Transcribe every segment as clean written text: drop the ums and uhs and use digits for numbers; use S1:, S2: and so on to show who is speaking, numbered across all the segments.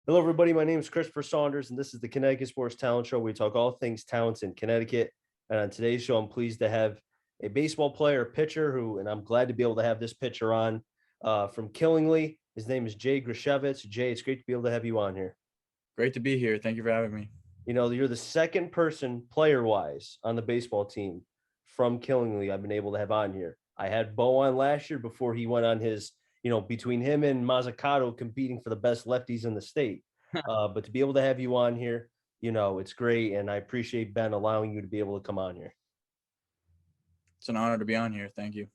S1: Hello, everybody. My name is Christopher Saunders, and this is the Connecticut Sports Talent Show. We talk all things talents in Connecticut. And on today's show, I'm pleased to have a baseball player, a pitcher, and I'm glad to be able to have this pitcher on from Killingly. His name is Jay Grzysiewicz. Jay, it's great to be able to have you on here.
S2: Great to be here. Thank you for having me.
S1: You know, you're the second person player-wise on the baseball team from Killingly I've been able to have on here. I had Bo on last year before he went on his, between him and Mazzucato competing for the best lefties in the state. But to be able to have you on here, it's great. And I appreciate Ben allowing you to be able to come on here.
S2: It's an honor to be on here. Thank you.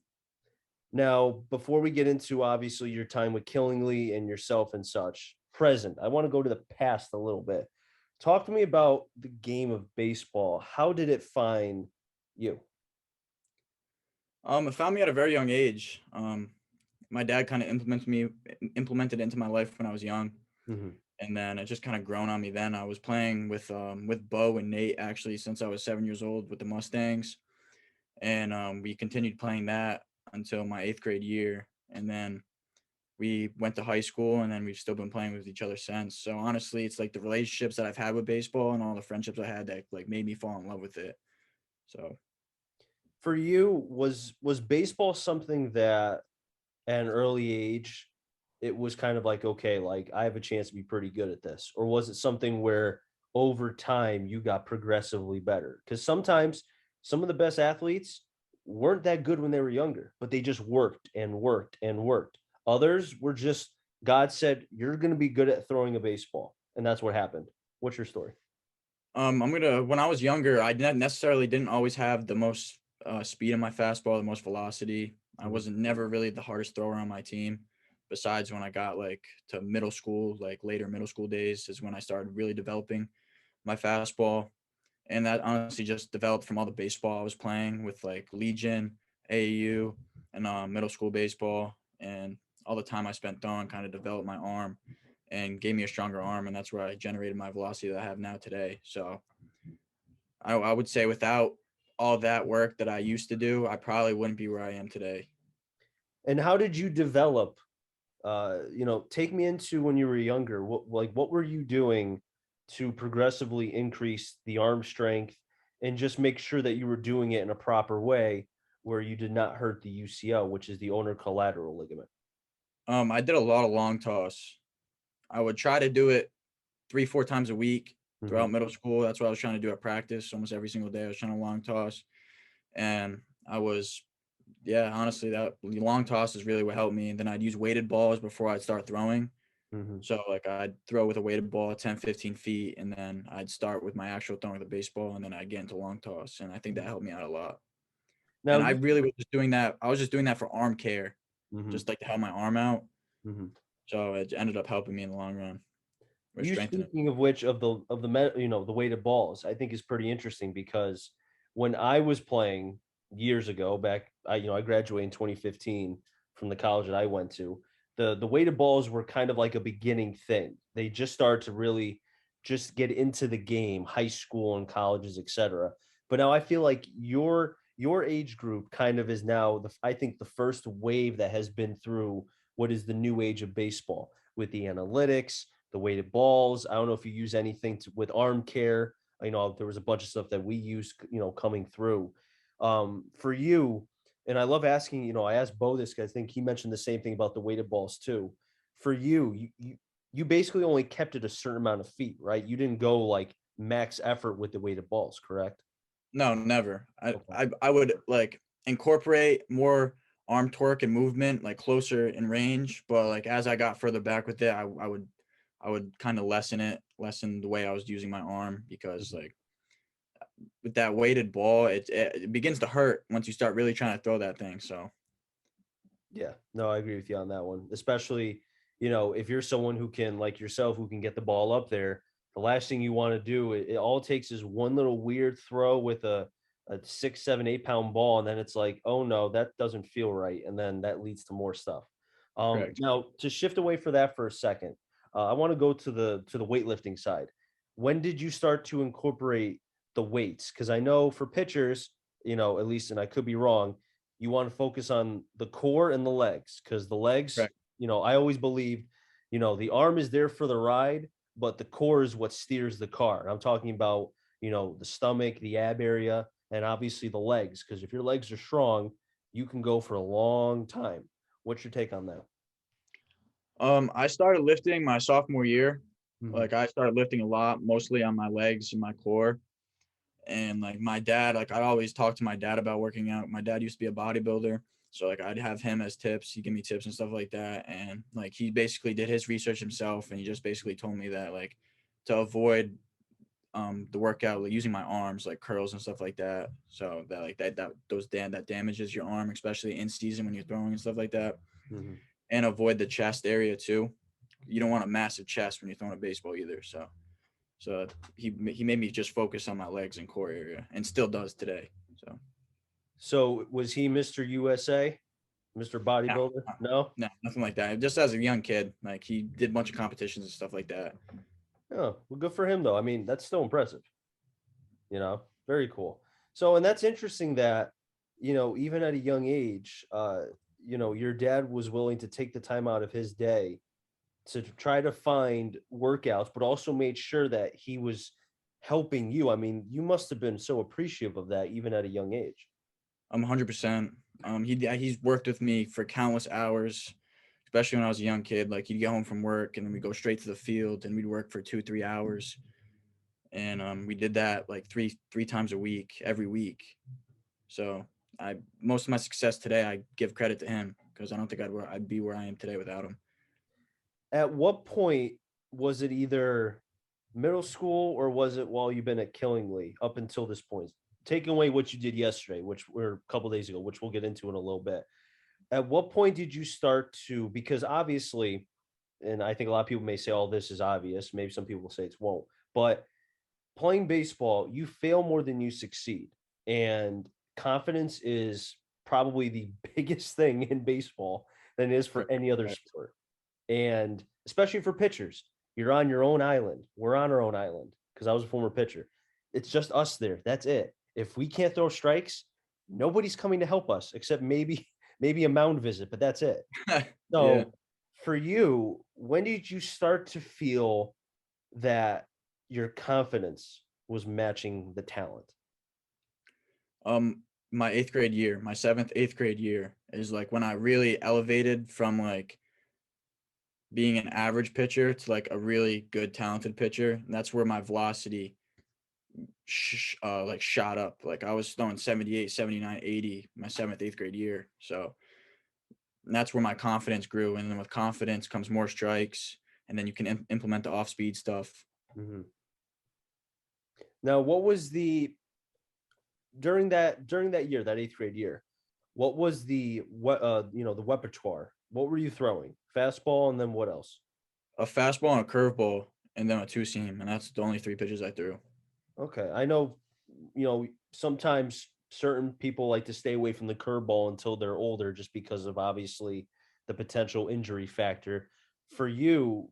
S1: Now, before we get into obviously your time with Killingly and yourself and such, present, I want to go to the past a little bit. Talk to me about the game of baseball. How did it find you?
S2: It found me at a very young age. My dad kind of implemented it into my life when I was young,
S1: Mm-hmm.
S2: and then it just kind of grown on me. Then I was playing with Bo and Nate actually since I was 7 years old with the Mustangs, and we continued playing that until my eighth grade year, and then we went to high school, and then we've still been playing with each other since. So honestly, it's like the relationships that I've had with baseball and all the friendships I had that like made me fall in love with it. So
S1: For you, was baseball something that at an early age it was kind of like, okay, like I have a chance to be pretty good at this? Or was it something where over time you got progressively better? Because sometimes some of the best athletes weren't that good when they were younger, but they just worked and worked and worked. Others were just, God said, you're going to be good at throwing a baseball. And that's what happened. What's your story?
S2: when I was younger, I didn't necessarily didn't always have the most speed in my fastball, the most velocity. I
S1: Mhm.
S2: wasn't never really the hardest thrower on my team. Besides when I got like to middle school, like later middle school days is when I started really developing my fastball. And that honestly just developed from all the baseball I was playing with like Legion, AAU, and middle school baseball. And all the time I spent throwing kind of developed my arm and gave me a stronger arm. And that's where I generated my velocity that I have now today. So I would say without all that work that I used to do, I probably wouldn't be where I am today.
S1: And how did you develop? Take me into when you were younger. What were you doing to progressively increase the arm strength and just make sure that you were doing it in a proper way where you did not hurt the UCL, which is the ulnar collateral ligament?
S2: I did a lot of long toss. I would try to do it 3, 4 times a week
S1: Mm-hmm.
S2: throughout middle school. That's what I was trying to do at practice. Almost every single day, I was trying to long toss, and I was, yeah, honestly, that long toss is really what helped me. And then I'd use weighted balls before I'd start throwing.
S1: Mm-hmm.
S2: So like I'd throw with a weighted ball 10, 15 feet, and then I'd start with my actual throwing of the baseball, and then I'd get into long toss. And I think that helped me out a lot.
S1: Now
S2: And I
S1: you.
S2: really was just doing that. I was just doing that for arm care,
S1: Mm-hmm.
S2: just like to help my arm out.
S1: Mm-hmm.
S2: So it ended up helping me in the long run or
S1: You
S2: strengthening.
S1: speaking of which the weighted balls, I think is pretty interesting because when I was playing years ago, I graduated in 2015 from the college that I went to. The weighted balls were kind of like a beginning thing. They just started to really just get into the game, high school and colleges, etc. But now I feel like your age group kind of is now I think the first wave that has been through what is the new age of baseball with the analytics, the weighted balls. I don't know if you use anything with arm care. There was a bunch of stuff that we use, coming through. For you, and I love asking, I asked Bo this because I think he mentioned the same thing about the weighted balls too. For you basically only kept it a certain amount of feet, right? You didn't go like max effort with the weighted balls, correct?
S2: No, never. I,
S1: Okay.
S2: I I would like incorporate more arm torque and movement like closer in range, but like as I got further back with it, I would kind of lessen the way I was using my arm because like with that weighted ball, it begins to hurt once you start really trying to throw that thing. So
S1: Yeah, no, I agree with you on that one. Especially, if you're someone who can, like yourself, who can get the ball up there, the last thing you want to do, it all takes is one little weird throw with a 6, 7, 8 pound ball, and then it's like, oh no, that doesn't feel right, and then that leads to more stuff.
S2: correct.
S1: Now to shift away for that for a second, I want to go to the weightlifting side. When did you start to incorporate the weights? Because I know for pitchers, at least, and I could be wrong, you want to focus on the core and the legs because the legs,
S2: Correct.
S1: I always believed, the arm is there for the ride, but the core is what steers the car. I'm talking about, the stomach, the ab area, and obviously the legs. Because if your legs are strong, you can go for a long time. What's your take on that?
S2: I started lifting my sophomore year.
S1: Mhm.
S2: Like I started lifting a lot, mostly on my legs and my core. And like my dad, like I'd always talk to my dad about working out. My dad used to be a bodybuilder. So like I'd have him as tips. He'd give me tips and stuff like that. And like he basically did his research himself and he just basically told me that like to avoid the workout like using my arms like curls and stuff like that. So that like that damages your arm, especially in season when you're throwing and stuff like that.
S1: Mhm.
S2: And avoid the chest area too. You don't want a massive chest when you're throwing a baseball either. So he made me just focus on my legs and core area, and still does today. So
S1: So was he Mr. USA, Mr.
S2: no,
S1: Bodybuilder? No.
S2: no, nothing like that. Just as a young kid, like he did a bunch of competitions and stuff like that.
S1: Oh, well, good for him though. I mean, that's still impressive. Very cool. So, and that's interesting that, even at a young age, your dad was willing to take the time out of his day to try to find workouts, but also made sure that he was helping you. I mean, you must have been so appreciative of that even at a young age.
S2: I'm 100%. He's worked with me for countless hours, especially when I was a young kid. Like he'd get home from work and then we'd go straight to the field and we'd work for 2-3 hours. And we did that like three times a week, every week. So I most of my success today, I give credit to him because I don't think I'd be where I am today without him.
S1: At what point was it either middle school or was it while you've been at Killingly up until this point? Taking away what you did yesterday, which were a couple days ago, which we'll get into in a little bit. At what point did you start to, because obviously, and I think a lot of people may say all this is obvious, maybe some people will say it won't, but playing baseball, you fail more than you succeed. And confidence is probably the biggest thing in baseball than it is for any other
S2: Correct.
S1: sport. And especially for pitchers, you're on your own island. We're on our own island because I was a former pitcher. It's just us there. That's it. If we can't throw strikes, nobody's coming to help us except maybe a mound visit, but that's it.
S2: Yeah.
S1: So for you, when did you start to feel that your confidence was matching the talent?
S2: My eighth grade year, my seventh, eighth grade year is like when I really elevated from like being an average pitcher to like a really good talented pitcher. And that's where my velocity like shot up. Like I was throwing 78, 79, 80 my seventh, eighth grade year. So that's where my confidence grew. And then with confidence comes more strikes. And then you can implement the off speed stuff.
S1: Mhm. Now, what was the during that year, that eighth grade year? What was the repertoire? What were you throwing? Fastball, and then what else?
S2: A fastball and a curveball, and then a two seam. And that's the only three pitches I threw.
S1: Okay, I know. Sometimes certain people like to stay away from the curveball until they're older, just because of obviously the potential injury factor. For you,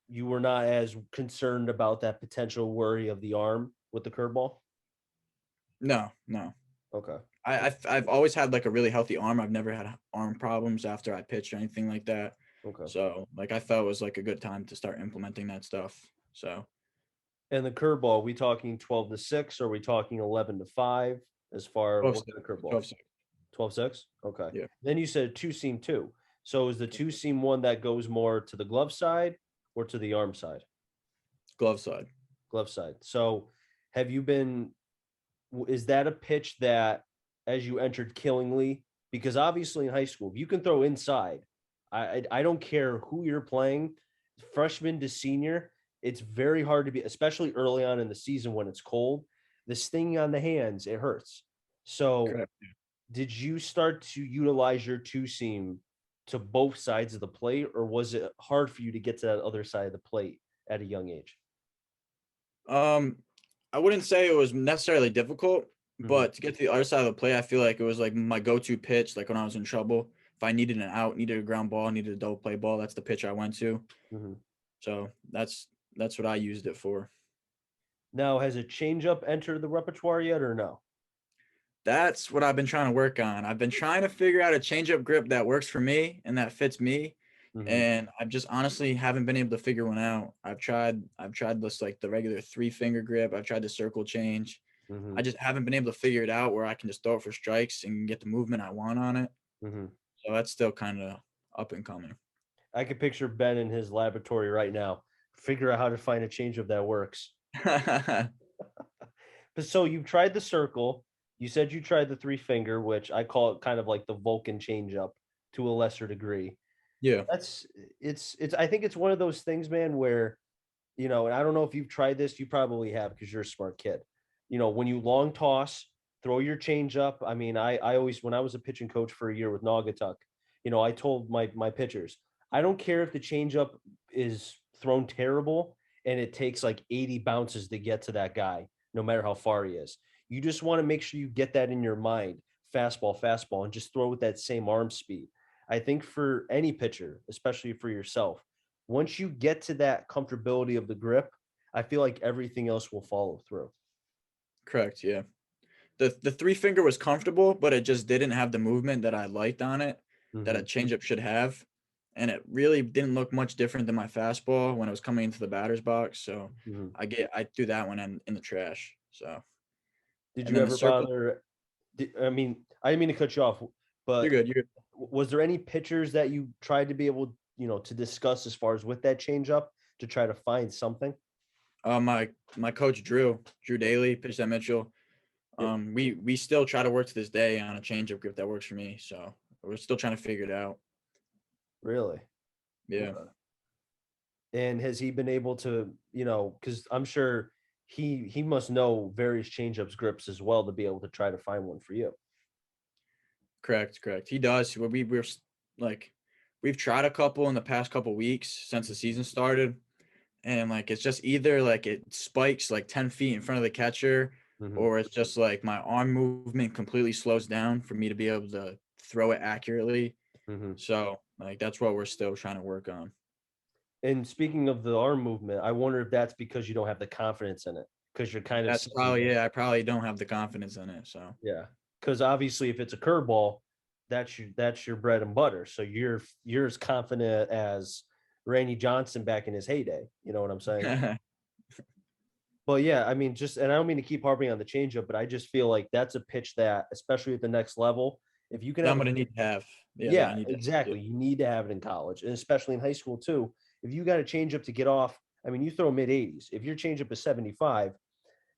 S1: you were not as concerned about that potential worry of the arm with the curveball.
S2: No, no.
S1: Okay.
S2: I've always had like a really healthy arm. I've never had arm problems after I pitched or anything like that.
S1: Okay.
S2: So like I felt it was like a good time to start implementing that stuff. So
S1: And the curveball, we talking 12-6? Or are we talking 11-5 as far as
S2: 12
S1: what
S2: six,
S1: kind of curveball?
S2: 12 six.
S1: 12-6? Okay.
S2: Yeah.
S1: Then you said two seam two. So is the two seam one that goes more to the glove side or to the arm side?
S2: Glove side.
S1: Glove side. So have you been, is that a pitch that as you entered Killingly, because obviously in high school, you can throw inside. I don't care who you're playing, freshman to senior, it's very hard to be, especially early on in the season when it's cold. The stinging on the hands, it hurts. So
S2: Correct.
S1: did you start to utilize your two seam to both sides of the plate, or was it hard for you to get to that other side of the plate at a young age?
S2: Um, I wouldn't say it was necessarily difficult,
S1: Mm-hmm.
S2: but to get to the other side of the play, I feel like it was like my go-to pitch. Like when I was in trouble, if I needed an out, needed a ground ball, needed a double play ball, that's the pitch I went to.
S1: Mm-hmm.
S2: So that's what I used it for.
S1: Now, has a changeup entered the repertoire yet, or no?
S2: That's what I've been trying to work on. I've been trying to figure out a changeup grip that works for me and that fits me.
S1: Mm-hmm.
S2: and I've just honestly haven't been able to figure one out. I've tried this like the regular 3-finger grip. I've tried the circle change.
S1: Mm-hmm.
S2: I just haven't been able to figure it out where I can just throw it for strikes and get the movement I want on it.
S1: Mm-hmm.
S2: So that's still kind of up and coming.
S1: I could picture Ben in his laboratory right now, figure out how to find a changeup that works. But so you've tried the circle. You said you tried the three finger, which I call it kind of like the Vulcan changeup to a lesser degree.
S2: Yeah,
S1: That's it's I think it's one of those things, man, where and I don't know if you've tried this, you probably have because you're a smart kid. When you long toss, throw your change up. I mean, I always when I was a pitching coach for a year with Naugatuck, I told my pitchers, I don't care if the changeup is thrown terrible and it takes like 80 bounces to get to that guy, no matter how far he is. You just want to make sure you get that in your mind, fastball, fastball, and just throw with that same arm speed. I think for any pitcher, especially for yourself, once you get to that comfortability of the grip, I feel like everything else will follow through.
S2: correct. Yeah. The 3-finger was comfortable, but it just didn't have the movement that I liked on it that a
S1: Mm-hmm.
S2: changeup should have. And it really didn't look much different than my fastball when it was coming into the batter's box. So
S1: Mm-hmm.
S2: I threw that one in the trash. So
S1: Did
S2: and
S1: you
S2: then the
S1: ever
S2: circle,
S1: bother? I mean, I didn't mean to cut you off,
S2: you're
S1: but
S2: good. You're
S1: was there any pitchers that you tried to be able, to discuss as far as with that changeup to try to find something?
S2: my coach Drew Daly pitched at Mitchell.
S1: Yep.
S2: We still try to work to this day on a changeup grip that works for me. So we're still trying to figure it out.
S1: Really?
S2: Yeah.
S1: Okay. And has he been able to, because I'm sure he must know various changeups grips as well to be able to try to find one for you.
S2: Correct. He does. Like, we've tried a couple in the past couple weeks since the season started, and like it's just either like it spikes like 10 feet in front of the catcher,
S1: Mm-hmm.
S2: or it's just like my arm movement completely slows down for me to be able to throw it accurately.
S1: Mm-hmm.
S2: So like that's what we're still trying to work on.
S1: And speaking of the arm movement, I wonder if that's because you don't have the confidence in it because you're kind of
S2: That's
S1: second
S2: probably,
S1: guessing.
S2: yeah. I probably don't have the confidence in it. So
S1: Yeah, because obviously, if it's a curveball, that's your bread and butter. So you're as confident as Randy Johnson back in his heyday. You know what I'm saying? But yeah, I mean, and I don't mean to keep harping on the changeup, but I just feel like that's a pitch that, especially at the next level, if you can
S2: that
S1: have
S2: I'm
S1: a
S2: gonna need to have. Yeah, that I
S1: yeah,
S2: need to have. Yeah.
S1: exactly. You need to have it in college, and especially in high school too. If you got a changeup to get off, I mean, you throw mid 80s. If your changeup is 75,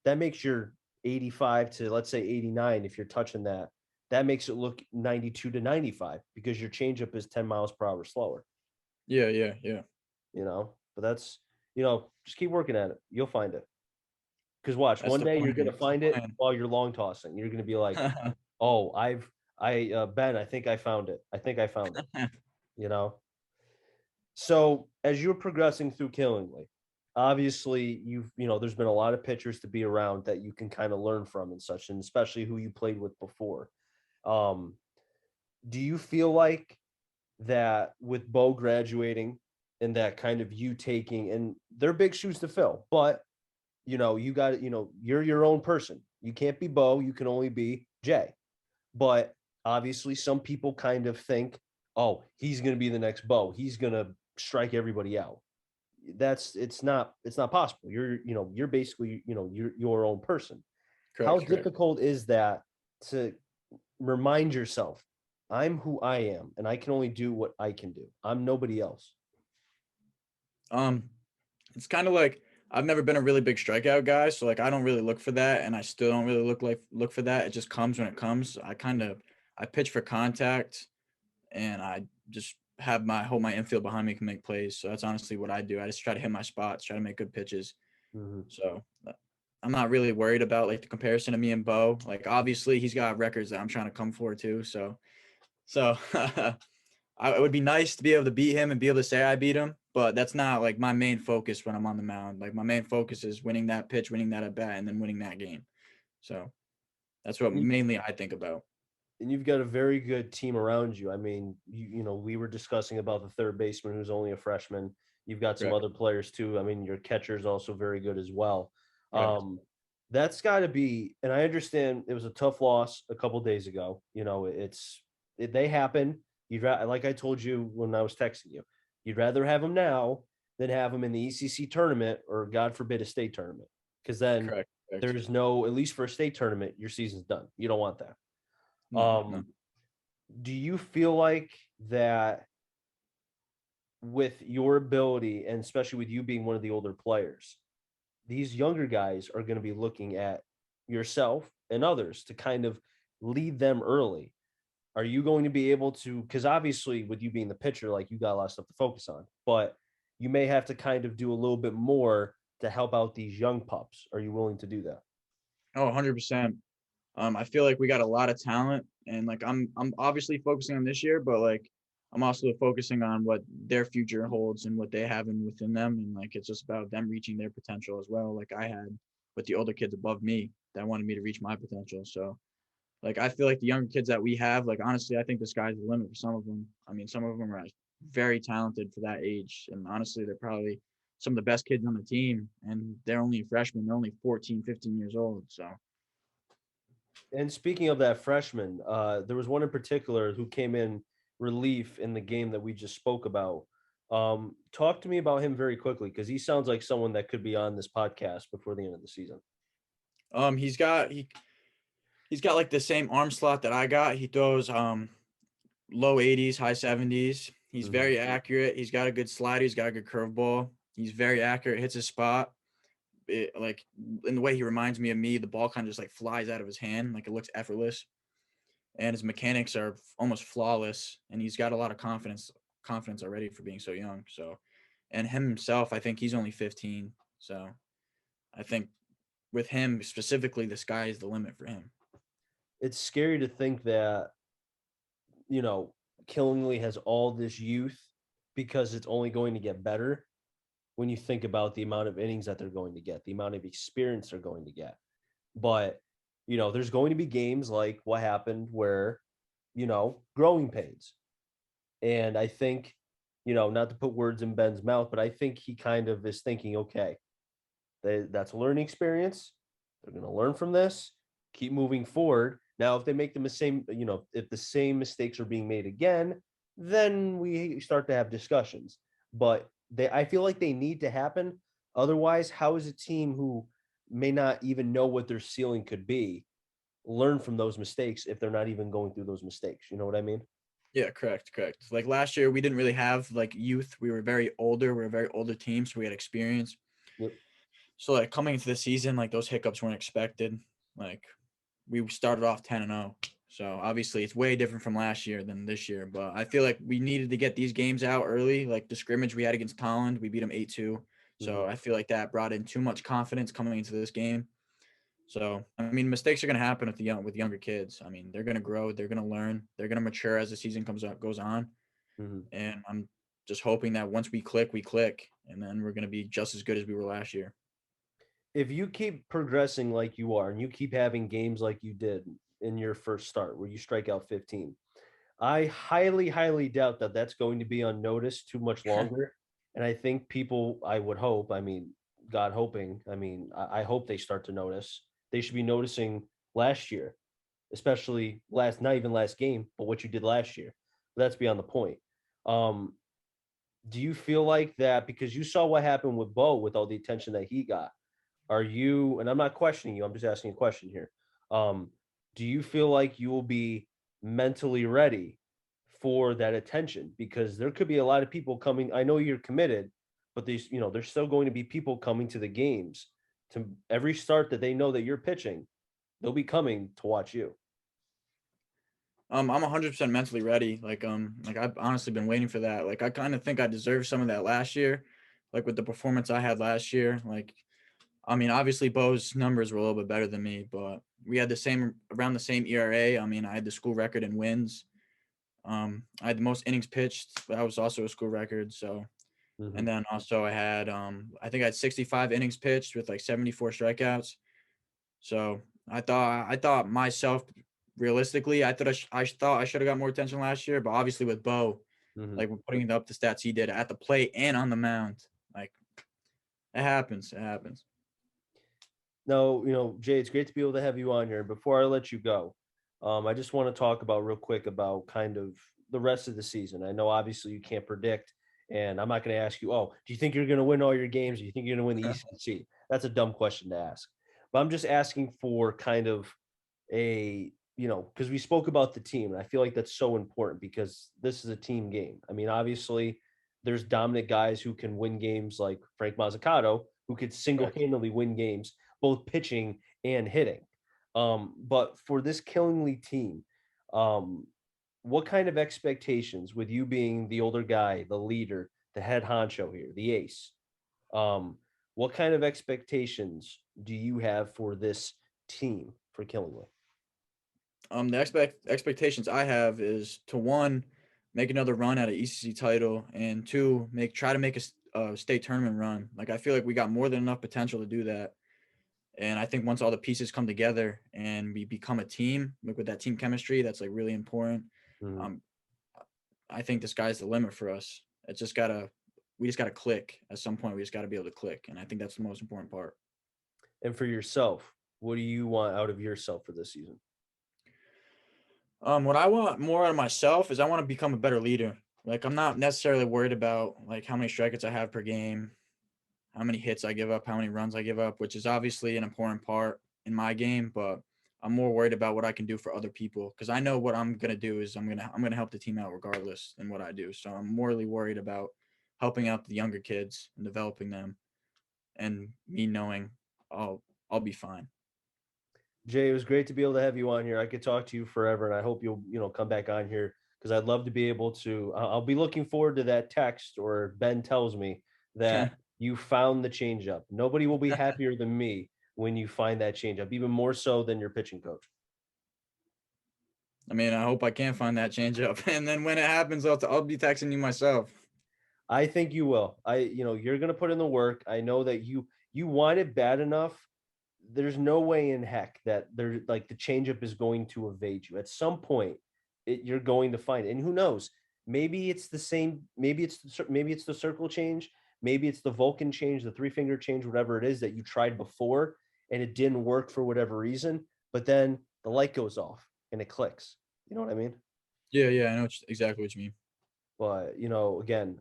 S1: that makes your 85 to let's say 89. If you're touching that, that makes it look 92 to 95 because your changeup is 10 miles per hour slower.
S2: Yeah.
S1: But that's just keep working at it. You'll find it. Because watch,
S2: That's
S1: one
S2: the
S1: day you're
S2: plan.
S1: gonna
S2: That's the
S1: find it
S2: plan.
S1: while you're long tossing. You're gonna be like, oh, Ben, I think I found it. I think I found it. You know. So as you're progressing through Killingly, obviously there's been a lot of pitchers to be around that you can kind of learn from and such, and especially who you played with before. Um, do you feel like that with Bo graduating and that kind of you taking, and they're big shoes to fill, but you got you're your own person. You can't be Bo, you can only be Jay. But obviously, some people kind of think, oh, he's going to be the next Bo. He's going to strike everybody out. It's not possible. You're basically, you're your own person. How
S2: Correct.
S1: difficult is that to remind yourself, I'm who I am and I can only do what I can do. I'm nobody else.
S2: Um, it's kind of like I've never been a really big strikeout guy, so like I don't really look for that, and I still don't really look for that. It just comes when it comes. I pitch for contact, and I just have my hold my infield behind me can make plays. So that's honestly what I do. I just try to hit my spots, try to make good pitches.
S1: Mm-hmm.
S2: So I'm not really worried about like the comparison of me and Bo. Like obviously he's got records that I'm trying to come for too. So it would be nice to be able to beat him and be able to say I beat him, but that's not like my main focus when I'm on the mound. Like my main focus is winning that pitch, winning that at bat, and then winning that game. So that's what mainly I think about.
S1: And you've got a very good team around you. I mean, we were discussing about the third baseman who's only a freshman. You've got some
S2: Correct.
S1: other players too. I mean, your catcher is also very good as well.
S2: Correct.
S1: That's got to be, and I understand it was a tough loss a couple days ago. They happen. Like I told you when I was texting you, You'd rather have him now than have him in the ECC tournament or, God forbid, a state tournament, because then
S2: Correct. Correct.
S1: there's no, at least for a state tournament, your season's done. You don't want that.
S2: No, no.
S1: Do you feel like that with your ability, and especially with you being one of the older players, these younger guys are going to be looking at yourself and others to kind of lead them early? Are you going to be able to, because obviously with you being the pitcher, like, you got a lot of stuff to focus on, but you may have to kind of do a little bit more to help out these young pups. Are you willing to do that?
S2: Oh, 100%. I feel like we got a lot of talent, and like I'm obviously focusing on this year, but like I'm also focusing on what their future holds and what they have within them, and like it's just about them reaching their potential as well. Like I had with the older kids above me that wanted me to reach my potential. So like I feel like the younger kids that we have, like honestly, I think the sky's the limit for some of them. I mean, some of them are very talented for that age, and honestly, they're probably some of the best kids on the team, and they're only freshmen. They're only 14, 15 years old. So
S1: And speaking of that freshman, there was one in particular who came in relief in the game that we just spoke about. Talk to me about him very quickly, because he sounds like someone that could be on this podcast before the end of the season.
S2: he's got like the same arm slot that I got. He throws low 80s, high 70s. He's
S1: Mhm.
S2: very accurate. He's got a good slider. He's got a good curveball. He's very accurate. Hits his spot. Like in the way he reminds me of me, the ball kind of just like flies out of his hand. Like it looks effortless. And his mechanics are almost flawless. And he's got a lot of confidence already for being so young. So, and him himself, I think he's only 15. So I think with him specifically, the sky is the limit for him.
S1: It's scary to think that, you know, Killingly has all this youth, because it's only going to get better when you think about the amount of innings that they're going to get, the amount of experience they're going to get. But, there's going to be games like what happened where, growing pains. And I think, not to put words in Ben's mouth, but I think he kind of is thinking, okay, that's a learning experience. They're going to learn from this, keep moving forward. Now, if they make the same, if the same mistakes are being made again, then we start to have discussions. But I feel like they need to happen. Otherwise, how is a team who may not even know what their ceiling could be learn from those mistakes if they're not even going through those mistakes? You know what I mean?
S2: Yeah, correct, correct. Like last year, we didn't really have like youth. We were very older. We are a very older team, so we had experience.
S1: Yep.
S2: So like coming into the season, like those hiccups weren't expected. Like we started off 10-0. So obviously it's way different from last year than this year. But I feel like we needed to get these games out early. Like the scrimmage we had against Holland, we beat them 8-2. So
S1: Mm-hmm.
S2: I feel like that brought in too much confidence coming into this game. So I mean, mistakes are going to happen with younger kids. I mean, they're going to grow, they're going to learn, they're going to mature as the season goes on.
S1: Mm-hmm.
S2: And I'm just hoping that once we click, and then we're going to be just as good as we were last year.
S1: If you keep progressing like you are and you keep having games like you did in your first start where you strike out 15, I highly, highly doubt that that's going to be unnoticed too much longer. And I think people, I would hope, I mean, God hoping, I hope they start to notice. They should be noticing last year, especially not even last game, but what you did last year. But that's beyond the point. Um, do you feel like that, because you saw what happened with Bo with all the attention that he got? Are you, and I'm not questioning you, I'm just asking a question here. Um, do you feel like you will be mentally ready for that attention? Because there could be a lot of people coming. I know you're committed, but there's still going to be people coming to the games to every start that they know that you're pitching. They'll be coming to watch you.
S2: I'm 100% mentally ready. Like I've honestly been waiting for that. Like I kind of think I deserved some of that last year, like with the performance I had last year. Like, I mean, obviously Bo's numbers were a little bit better than me, but we had around the same ERA. I mean, I had the school record in wins. I had the most innings pitched. That was also a school record. So,
S1: Mm-hmm.
S2: and then also I think I had 65 innings pitched with like 74 strikeouts. So I thought myself realistically, I thought I should have got more attention last year, but obviously with Bo,
S1: Mm-hmm.
S2: like we're putting up the stats he did at the plate and on the mound, like it happens. It happens.
S1: No, Jay, it's great to be able to have you on here. Before I let you go, I just want to talk about real quick about kind of the rest of the season. I know obviously you can't predict And I'm not going to ask you, oh, do you think you're going to win all your games? Do you think you're going to win the ECC? That's a dumb question to ask. But I'm just asking for kind of a, because we spoke about the team, and I feel like that's so important because this is a team game. I mean, obviously, there's dominant guys who can win games like Frank Mazzucato, who could single
S2: Correct.
S1: handedly win games, both pitching and hitting. But for this Killingly team, um, what kind of expectations, with you being the older guy, the leader, the head honcho here, the ace, um, what kind of expectations do you have for this team for Killingly?
S2: The expectations I have is to one, make another run at an ECC title, and two, try to make a state tournament run. Like I feel like we got more than enough potential to do that. And I think once all the pieces come together and we become a team, like with that team chemistry, that's like really important.
S1: Mhm.
S2: Um, I think the sky's the limit for us. We just gotta click at some point. We just gotta be able to click, and I think that's the most important part.
S1: And for yourself, what do you want out of yourself for this season?
S2: What I want more out of myself is I want to become a better leader. Like I'm not necessarily worried about like how many strikeouts I have per game, how many hits I give up, how many runs I give up, which is obviously an important part in my game, but I'm more worried about what I can do for other people because I know what I'm gonna do is I'm gonna help the team out regardless in what I do. So I'm morely worried about helping out the younger kids and developing them, and me knowing I'll be fine.
S1: Jay, it was great to be able to have you on here. I could talk to you forever, and I hope you'll, come back on here because I'd love to be able to. I'll be looking forward to that text or Ben tells me that you found the changeup. Nobody will be happier than me when you find that changeup, even more so than your pitching coach.
S2: I mean, I hope I can find that change up, and then when it happens, I'll be texting you myself.
S1: I think you will. You're going to put in the work. I know that you want it bad enough. There's no way in heck that there like the changeup is going to evade you. At some point, you're going to find it. And who knows? Maybe it's the same. Maybe it's the circle change. Maybe it's the Vulcan change, the three finger change, whatever it is that you tried before, and it didn't work for whatever reason. But then the light goes off and it clicks. You know what I mean?
S2: Yeah, I know exactly what you mean.
S1: But again,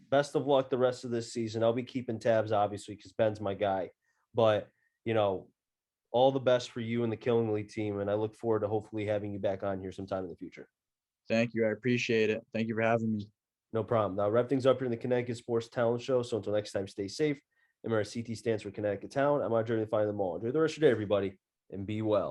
S1: best of luck the rest of this season. I'll be keeping tabs, obviously, because Ben's my guy. But you know, all the best for you and the Killingly team, and I look forward to hopefully having you back on here sometime in the future.
S2: Thank you. I appreciate it. Thank you for having me.
S1: No problem. Now, wrap things up here in the Connecticut Sports Talent Show. So until next time, stay safe. Remember, CT stands for Connecticut Town. I'm on journey to find them all. Enjoy the rest of your day, everybody, and be well.